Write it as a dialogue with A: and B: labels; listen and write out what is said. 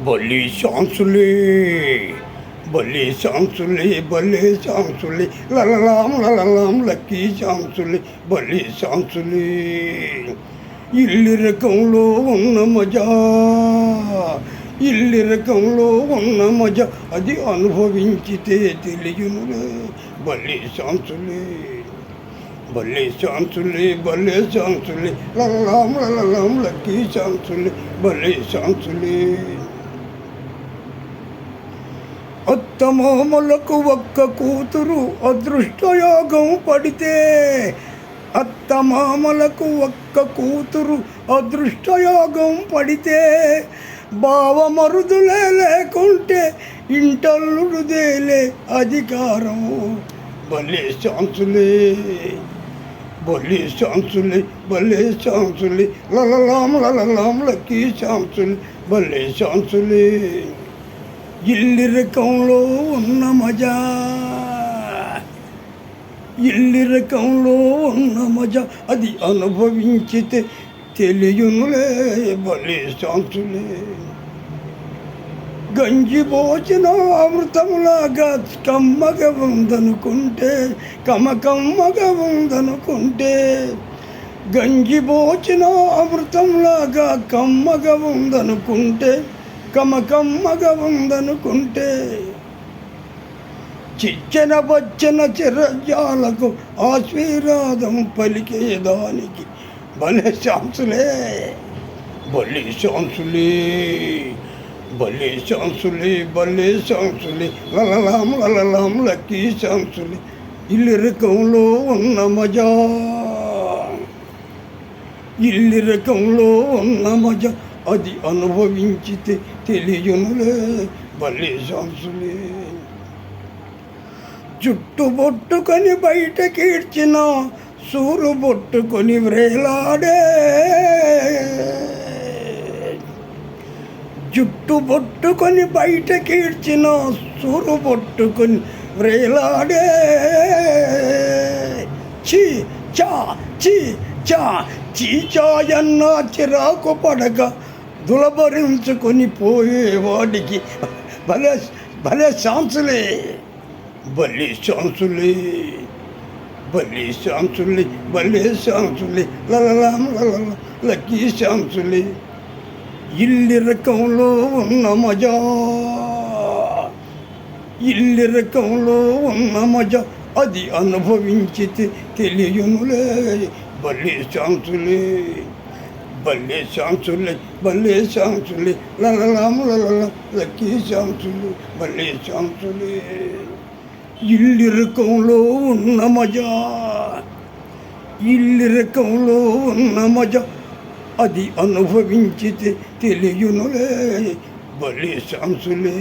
A: భలే ఛాన్సులే భలే ఛాన్సులే భలే ఛాన్సులే లలలాం లక్కీ ఛాన్సులే భలే ఛాన్సులే ఇల్లి రకంలో ఉన్న మజా ఇల్లి రకంలో ఉన్న మజా అది అనుభవించితే తెలియనులే భలే ఛాన్సులే భలే ఛాన్సులే భలే ఛాన్సులే లలలాం లక్కీ ఛాన్సులే భలే ఛాన్సులే అత్తమామలకు ఒక్క కూతురు అదృష్టయోగం పడితే అత్తమామలకు ఒక్క కూతురు అదృష్టయోగం పడితే బావమరుదులే లేకుంటే ఇంటల్లుడుదేలే అధికారం భలే ఛాన్సులే భలే ఛాన్సులే భలే ఛాన్సులే లలలాం లక్కీ ఛాన్సులే భలే ఛాన్సులే ఇల్లి రకంలో ఉన్న మజా ఇల్లి రకంలో ఉన్న మజా అది అనుభవించితే తెలియనులే భలే ఛాన్సులే గంజి పోచిన అమృతంలాగా కమ్మగా ఉందనుకుంటే కమ్మగా ఉందనుకుంటే గంజి పోచిన అమృతంలాగా కమ్మగా ఉందనుకుంటే కమ్మగా ఉందనుకుంటే చిచ్చెన వచ్చన చిరజాలకు ఆశీర్వాదం పలికేదానికి భలే ఛాన్సులే భలే ఛాన్సులే భలే ఛాన్సులే భలే ఛాన్సులే లలలాం లక్కీ ఛాన్సులే ఇల్లి రకంలో ఉన్న మజా ఇల్లి రకంలో ఉన్న మజా అది అనుభవించితే తెలియనులే భలే ఛాన్సులే జుట్టు బొట్టుకొని బయటకీడ్చిన సూరు బొట్టుకొని వ్రేలాడే జుట్టు బొట్టుకొని బయటకీడ్చిన సూరు బొట్టుకొని వ్రేలాడే చీ చా చీ చా చీచాయన్న చిరాకు పడక దులబరించుకొని పోయేవాడికి భలే భలే ఛాన్సులే భలే ఛాన్సులే భలే ఛాన్సులే భలే ఛాన్సులే లలలాం లక్కీ ఛాన్సులే ఇల్లి రకంలో ఉన్న మజా ఇల్లి రకంలో ఉన్న మజా అది అనుభవించితే తెలియనులే భలే ఛాన్సులే భలే ఛాన్సులే భలే ఛాన్సులే లలలాం లక్కీ ఛాన్సులే భలే ఛాన్సులే ఇల్లి రకంలో ఉన్న మజా ఇల్లి రకంలో ఉన్న మజా అది అనుభవించితే తెలియనులే భలే ఛాన్సులే